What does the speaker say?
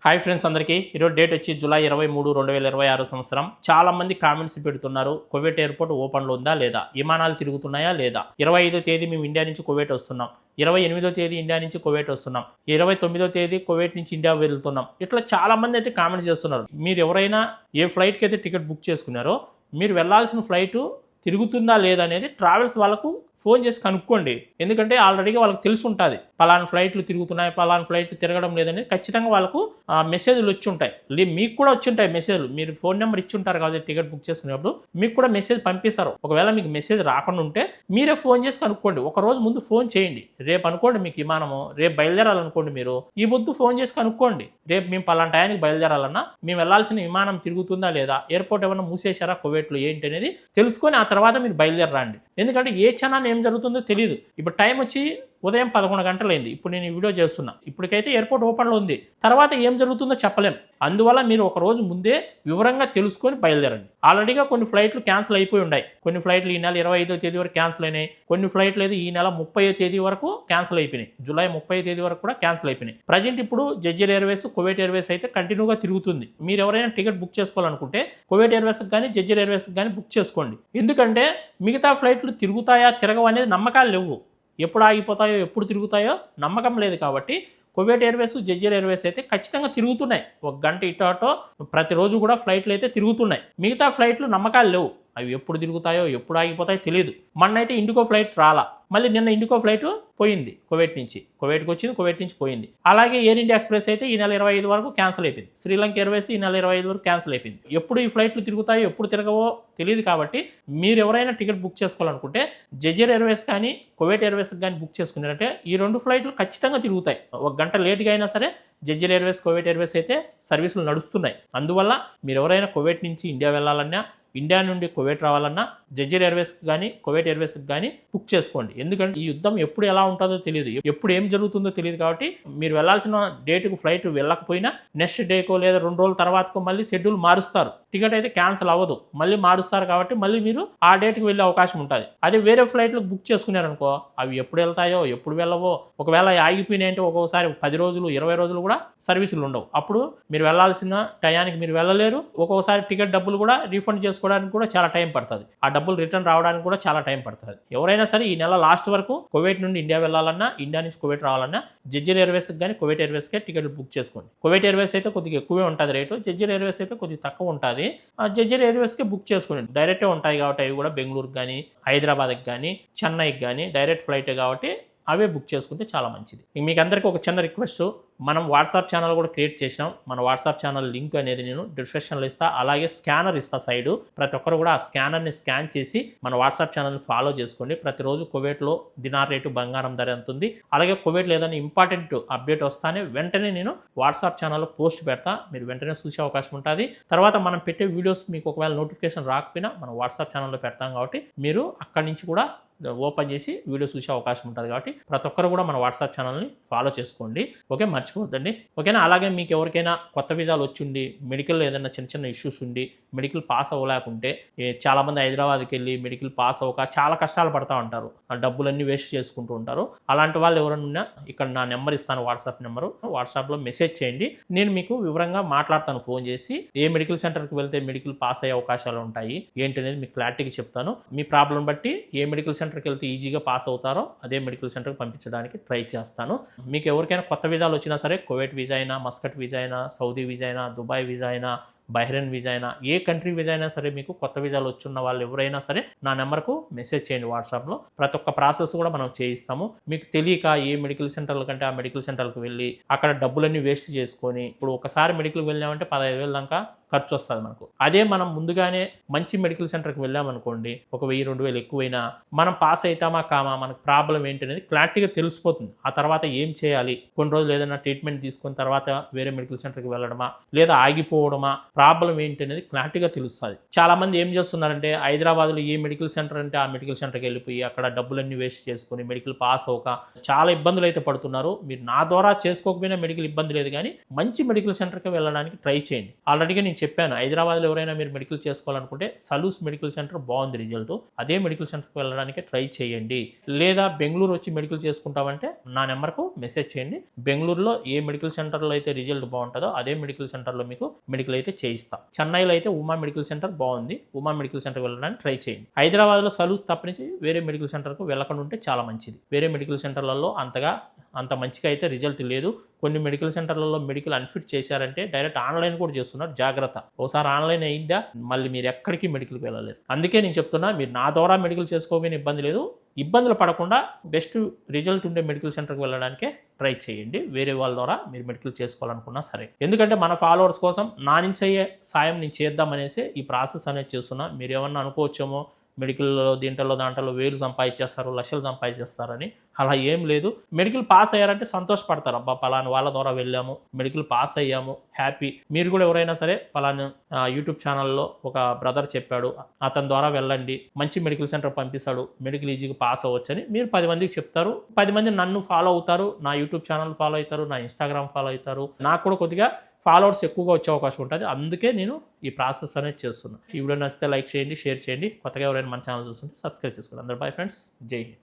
Hi friends అందరికీ ఈరోజు date వచ్చి జూలై 23, 2026 సంవత్సరం. చాలా మంది కామెంట్స్ పెడుతున్నారు, కువైట్ ఎయిర్పోర్ట్ ఓపెన్లో ఉందా లేదా, విమానాలు తిరుగుతున్నాయా లేదా. 25వ తేదీ మేము ఇండియా నుంచి కువైట్ వస్తున్నాం, 28వ తేదీ ఇండియా నుంచి కువైట్ వస్తున్నాం, 29వ తేదీ కువైట్ నుంచి ఇండియా వెళ్తున్నాం. ఇట్లా చాలా మంది అయితే కామెంట్స్ చేస్తున్నారు. మీరు ఎవరైనా ఏ ఫ్లైట్కి అయితే టికెట్ బుక్ చేసుకున్నారో మీరు వెళ్ళాల్సిన ఫ్లైట్ తిరుగుతుందా లేదా అనేది ట్రావెల్స్ వాళ్ళకు ఫోన్ చేసి కనుక్కోండి. ఎందుకంటే ఆల్రెడీగా వాళ్ళకి తెలిసి ఉంటుంది పలానా ఫ్లైట్లు తిరుగుతున్నాయి, పలానా ఫ్లైట్లు తిరగడం లేదనేది ఖచ్చితంగా వాళ్ళకు మెసేజ్లు వచ్చి ఉంటాయి. మీకు కూడా వచ్చి ఉంటాయి మెసేజ్లు. మీరు ఫోన్ నెంబర్ ఇచ్చి ఉంటారు కాబట్టి టికెట్ బుక్ చేసుకునేప్పుడు మీకు కూడా మెసేజ్ పంపిస్తారు. ఒకవేళ మీకు మెసేజ్ రాకుండా ఉంటే మీరే ఫోన్ చేసి కనుక్కోండి. ఒక రోజు ముందు ఫోన్ చేయండి. రేపు అనుకోండి మీకు విమానము రేపు బయలుదేరాలనుకోండి, మీరు ఈ పొద్దు ఫోన్ చేసి కనుక్కోండి. రేపు మేము పలానా టయానికి బయలుదేరాలన్నా మేము వెళ్ళాల్సిన విమానం తిరుగుతుందా లేదా, ఎయిర్పోర్ట్ ఏమైనా మూసేశారా కువైట్లో ఏంటి అనేది తెలుసుకొని ఆ తర్వాత మీరు బయలుదేరండి. ఎందుకంటే ఏ క్షణాన్ని ఏం జరుగుతుందో తెలియదు. ఇప్పుడు టైం వచ్చి ఉదయం 11 గంటలైంది. ఇప్పుడు నేను ఈ వీడియో చేస్తున్నా. ఇప్పటికైతే ఎయిర్పోర్ట్ ఓపెన్లో ఉంది. తర్వాత ఏం జరుగుతుందో చెప్పలేం. అందువల్ల మీరు ఒక రోజు ముందే వివరంగా తెలుసుకొని బయలుదేరండి. ఆల్రెడీగా కొన్ని ఫ్లైట్లు క్యాన్సిల్ అయిపోయి ఉన్నాయి. కొన్ని ఫ్లైట్లు ఈ నెల 25వ తేదీ వరకు క్యాన్సిల్ అయినాయి. కొన్ని ఫ్లైట్లు అయితే ఈ నెల 30వ తేదీ వరకు క్యాన్సిల్ అయిపోయినాయి. జూలై 30వ తేదీ వరకు కూడా క్యాన్సిల్ అయిపోయినాయి. ప్రజెంట్ ఇప్పుడు జెజ్జర్ ఎయిర్వేస్, కువైట్ ఎయిర్వేస్ అయితే కంటిన్యూగా తిరుగుతుంది. మీరు ఎవరైనా టికెట్ బుక్ చేసుకోవాలనుకుంటే కువైట్ ఎయిర్వేస్కి కానీ జెజ్జర్ ఎయిర్వేస్కి కానీ బుక్ చేసుకోండి. ఎందుకంటే మిగతా ఫ్లైట్లు తిరుగుతాయా తిరగవు అనేది నమ్మకాలు లేవు. ఎప్పుడు ఆగిపోతాయో ఎప్పుడు తిరుగుతాయో నమ్మకం లేదు. కాబట్టి కువైట్ ఎయిర్వేస్, జెజ్జర్ ఎయిర్వేస్ అయితే ఖచ్చితంగా తిరుగుతున్నాయి. ఒక గంట ఇటు అటో ప్రతిరోజు కూడా ఫ్లైట్లు అయితే తిరుగుతున్నాయి. మిగతా ఫ్లైట్లు నమ్మకాలు లేవు. అవి ఎప్పుడు తిరుగుతాయో ఎప్పుడు ఆగిపోతాయో తెలియదు. మొన్నైతే ఇండిగో ఫ్లైట్ రాలా, మళ్ళీ నిన్న ఇండిగో ఫ్లైట్ పోయింది కువైట్ నుంచి. కువైట్కి వచ్చింది, కువైట్ నుంచి పోయింది. అలాగే ఎయిర్ ఇండియా ఎక్స్ప్రెస్ అయితే ఈ నెల 25 వరకు క్యాన్సిల్ అయిపోయింది. శ్రీలంక ఎయిర్వేస్ ఈ నెల 25 వరకు క్యాన్సిల్ అయిపోయింది. ఎప్పుడు ఈ ఫ్లైట్లు తిరుగుతాయో ఎప్పుడు తిరగవో తెలియదు. కాబట్టి మీరు ఎవరైనా టికెట్ బుక్ చేసుకోవాలనుకుంటే జెజ్జర్ ఎయిర్వేస్ కానీ కువైట్ ఎయిర్వేస్ కానీ బుక్ చేసుకున్నారంటే ఈ రెండు ఫ్లైట్లు ఖచ్చితంగా తిరుగుతాయి. ఒక గంట లేట్గా అయినా సరే జెజ్జర్ ఎయిర్వేస్, కువైట్ ఎయిర్వేస్ అయితే సర్వీసులు నడుస్తున్నాయి. అందువల్ల మీరు ఎవరైనా కువైట్ నుంచి ఇండియా వెళ్ళాలన్నా, ఇండియా నుండి కువైట్ రావాలన్నా జెజ్జర్ ఎయిర్వేస్కి కానీ కువైట్ ఎయిర్వేస్కి కానీ బుక్ చేసుకోండి. ఎందుకంటే ఈ యుద్ధం ఎప్పుడు ఎలా ఉంటుందో తెలియదు, ఎప్పుడు ఏం జరుగుతుందో తెలియదు. కాబట్టి మీరు వెళ్ళాల్సిన డేట్కు ఫ్లైట్ వెళ్ళకపోయినా నెక్స్ట్ డేకో లేదా 2 రోజుల తర్వాతకో మళ్ళీ షెడ్యూల్ మారుస్తారు. టికెట్ అయితే క్యాన్సిల్ అవ్వదు, మళ్ళీ మారుస్తారు. కాబట్టి మళ్ళీ మీరు ఆ డేట్కి వెళ్ళే అవకాశం ఉంటుంది. అదే వేరే ఫ్లైట్లు బుక్ చేసుకున్నారనుకో అవి ఎప్పుడు వెళ్తాయో ఎప్పుడు వెళ్ళవో, ఒకవేళ ఆగిపోయినాయంటే ఒక్కొక్కసారి 10 రోజులు 20 రోజులు కూడా సర్వీసులు ఉండవు. అప్పుడు మీరు వెళ్ళాల్సిన టయానికి మీరు వెళ్ళలేరు. ఒక్కొక్కసారి టికెట్ డబ్బులు కూడా రీఫండ్ చేసుకోవడానికి కూడా చాలా టైం పడుతుంది. ఆ డబ్బులు రిటర్న్ రావడానికి కూడా చాలా టైం పడుతుంది. ఎవరైనా సరే ఈ నెల లాస్ట్ వరకు కువైట్ నుండి ఇండియా వెళ్ళాలన్నా, ఇండియా నుంచి కువైట్ రావాలన్నా జెజ్జర్ ఎయిర్వేస్కి కానీ కువైట్ ఎయిర్వేస్కే టికెట్లు బుక్ చేసుకోండి. కువైట్ ఎయిర్వేస్ అయితే కొద్దిగా ఎక్కువే ఉంటుంది రేటు, జెజ్జర్ ఎయిర్వేస్ అయితే కొద్దిగా తక్కువ ఉంటుంది. జెజ్జర్ ఎయిర్వేస్కే బుక్ చేసుకోండి. డైరెక్టే ఉంటాయి కాబట్టి అవి కూడా బెంగళూరుకి కానీ హైదరాబాద్కి కానీ చెన్నైకి కానీ డైరెక్ట్ ఫ్లైటే కాబట్టి అవే బుక్ చేసుకుంటే చాలా మంచిది. మీకు అందరికీ ఒక చిన్న రిక్వెస్ట్, మనం వాట్సాప్ ఛానల్ కూడా క్రియేట్ చేసినాం. మన వాట్సాప్ ఛానల్ లింక్ అనేది నేను డిస్క్రిప్షన్లో ఇస్తా. అలాగే స్కానర్ ఇస్తా సైడు. ప్రతి ఒక్కరు కూడా ఆ స్కానర్ని స్కాన్ చేసి మన వాట్సాప్ ఛానల్ని ఫాలో చేసుకోండి. ప్రతిరోజు కువైట్లో దినార్ రేటు, బంగారం ధర ఎంత ఉంది, అలాగే కువైట్లో ఏదైనా ఇంపార్టెంట్ అప్డేట్ వస్తానే వెంటనే నేను వాట్సాప్ ఛానల్లో పోస్ట్ పెడతా. మీరు వెంటనే చూసే అవకాశం ఉంటుంది. తర్వాత మనం పెట్టే వీడియోస్ మీకు ఒకవేళ నోటిఫికేషన్ రాకపోయినా మనం వాట్సాప్ ఛానల్లో పెడతాం కాబట్టి మీరు అక్కడి నుంచి కూడా ఓపెన్ చేసి వీడియో చూసే అవకాశం ఉంటుంది. కాబట్టి ప్రతి ఒక్కరు కూడా మన వాట్సాప్ ఛానల్ని ఫాలో చేసుకోండి. ఓకే, మర్చిపోవద్దండి. ఓకేనా. అలాగే మీకు ఎవరికైనా కొత్త వీసాలు వచ్చి మెడికల్ ఏదైనా చిన్న చిన్న ఇష్యూస్ ఉండి మెడికల్ పాస్ అవ్వలేకుంటే, చాలామంది హైదరాబాద్కి వెళ్ళి మెడికల్ పాస్ అవ్వక చాలా కష్టాలు పడతా ఉంటారు, ఆ డబ్బులన్నీ వేస్ట్ చేసుకుంటూ ఉంటారు. అలాంటి వాళ్ళు ఎవరైనా ఇక్కడ నా నెంబర్ ఇస్తాను, వాట్సాప్ నెంబరు. వాట్సాప్లో మెసేజ్ చేయండి, నేను మీకు వివరంగా మాట్లాడతాను. ఫోన్ చేసి ఏ మెడికల్ సెంటర్కి వెళ్తే మెడికల్ పాస్ అయ్యే అవకాశాలు ఉంటాయి ఏంటి అనేది మీకు క్లారిటీగా చెప్తాను. మీ ప్రాబ్లం బట్టి ఏ మెడికల్ సెంటర్కి వెళ్తే ఈజీగా పాస్ అవుతారో అదే మెడికల్ సెంటర్కి పంపించడానికి ట్రై చేస్తాను. మీకు ఎవరికైనా కొత్త వీసాలు వచ్చినా సరే, కువైట్ వీసా అయినా, మస్కట్ వీసా అయినా, సౌదీ వీసా అయినా, దుబాయ్ వీసా అయినా, బహ్రెయిన్ వీసా అయినా, ఏ కంట్రీ వీసా అయినా సరే, మీకు కొత్త వీసాలు వచ్చున్న వాళ్ళు ఎవరైనా సరే నా నెంబర్కు మెసేజ్ చేయండి వాట్సాప్లో. ప్రతి ఒక్క ప్రాసెస్ కూడా మనం చేయిస్తాము. మీకు తెలియక ఏ మెడికల్ సెంటర్ల కంటే ఆ మెడికల్ సెంటర్కి వెళ్ళి అక్కడ డబ్బులన్నీ వేస్ట్ చేసుకొని, ఇప్పుడు ఒకసారి మెడికల్కి వెళ్ళామంటే 15,000 దాకా ఖర్చు వస్తుంది మనకు. అదే మనం ముందుగానే మంచి మెడికల్ సెంటర్కి వెళ్ళామనుకోండి, ఒక 1000-2000 ఎక్కువైనా మనం పాస్ అవుతామా కామా, మనకు ప్రాబ్లం ఏంటి అనేది క్లారిటీగా తెలిసిపోతుంది. ఆ తర్వాత ఏం చేయాలి, కొన్ని రోజులు ఏదైనా ట్రీట్మెంట్ తీసుకున్న తర్వాత వేరే మెడికల్ సెంటర్కి వెళ్ళడమా లేదా ఆగిపోవడమా, ప్రాబ్లం ఏంటి అనేది క్లారిటీగా తెలుస్తుంది. చాలామంది ఏం చేస్తున్నారంటే హైదరాబాద్లో ఏ మెడికల్ సెంటర్ అంటే ఆ మెడికల్ సెంటర్కి వెళ్ళిపోయి అక్కడ డబ్బులన్నీ వేస్ట్ చేసుకుని మెడికల్ పాస్ అవ్వక చాలా ఇబ్బందులు అయితే పడుతున్నారు. మీరు నా ద్వారా చేసుకోకపోయినా మెడికల్ ఇబ్బంది లేదు, కానీ మంచి మెడికల్ సెంటర్కి వెళ్ళడానికి ట్రై చేయండి. ఆల్రెడీగా నేను చెప్పాను, హైదరాబాద్లో ఎవరైనా మీరు మెడికల్ చేసుకోవాలనుకుంటే సలూస్ మెడికల్ సెంటర్ బాగుంది రిజల్ట్, అదే మెడికల్ సెంటర్కి వెళ్ళడానికి ట్రై చేయండి. లేదా బెంగళూరు వచ్చి మెడికల్ చేసుకుంటామంటే నా నెంబర్కు మెసేజ్ చేయండి. బెంగళూరులో ఏ మెడికల్ సెంటర్లో అయితే రిజల్ట్ బాగుంటుందో అదే మెడికల్ సెంటర్లో మీకు మెడికల్ అయితే చేయిస్తాం. చెన్నైలో అయితే ఉమా మెడికల్ సెంటర్ బాగుంది, ఉమా మెడికల్ సెంటర్కి వెళ్ళడానికి ట్రై చేయండి. హైదరాబాద్లో సలూస్ తప్పనించి వేరే మెడికల్ సెంటర్కు వెళ్ళకుండా ఉంటే చాలా మంచిది. వేరే మెడికల్ సెంటర్లలో అంత మంచిగా అయితే రిజల్ట్ లేదు. కొన్ని మెడికల్ సెంటర్లలో మెడికల్ అన్ఫిట్ చేశారంటే డైరెక్ట్ ఆన్లైన్ కూడా చేస్తున్నారు, జాగ్రత్త. ఒకసారి ఆన్లైన్ అయిందా మళ్ళీ మీరు ఎక్కడికి మెడికల్కి వెళ్ళలేరు. అందుకే నేను చెప్తున్నా, మీరు నా ద్వారా మెడికల్ చేసుకోకపోయినా ఇబ్బంది లేదు, ఇబ్బందులు పడకుండా బెస్ట్ రిజల్ట్ ఉండే మెడికల్ సెంటర్కి వెళ్ళడానికే ట్రై చేయండి. వేరే వాళ్ళ ద్వారా మీరు మెడికల్ చేసుకోవాలనుకున్నా సరే, ఎందుకంటే మన ఫాలోవర్స్ కోసం నా నుంచి అయ్యే సాయం నేను చేద్దామనేసి ఈ ప్రాసెస్ అనేది చేస్తున్నా. మీరు ఏమన్నా అనుకోవచ్చేమో మెడికల్లో దాంట్లో వేలు సంపాదించేస్తారు, లక్షలు సంపాదించేస్తారని. అలా ఏం లేదు. మెడికల్ పాస్ అయ్యారంటే సంతోషపడతారు, అబ్బా పలానా వాళ్ళ ద్వారా వెళ్ళాము, మెడికల్ పాస్ అయ్యాము, హ్యాపీ. మీరు కూడా ఎవరైనా సరే పలానా యూట్యూబ్ ఛానల్లో ఒక బ్రదర్ చెప్పాడు, అతని ద్వారా వెళ్ళండి, మంచి మెడికల్ సెంటర్ పంపిస్తాడు, మెడికల్ ఈజీగా పాస్ అవ్వచ్చు అని మీరు 10 మందికి చెప్తారు. 10 మంది నన్ను ఫాలో అవుతారు, నా యూట్యూబ్ ఛానల్ ఫాలో అవుతారు, నా ఇన్స్టాగ్రామ్ ఫాలో అవుతారు. నాకు కూడా కొద్దిగా ఫాలోవర్స్ ఎక్కువగా వచ్చే అవకాశం ఉంటుంది. అందుకే నేను ఈ ప్రాసెస్ అనేది చేస్తున్నాను. ఈ వీడియో నచ్చితే లైక్ చేయండి, షేర్ చేయండి. కొత్తగా ఎవరైనా మన ఛానల్ చూస్తుంటే సబ్స్క్రైబ్ చేసుకోండి. అందరూ బై ఫ్రెండ్స్, జై హింద్.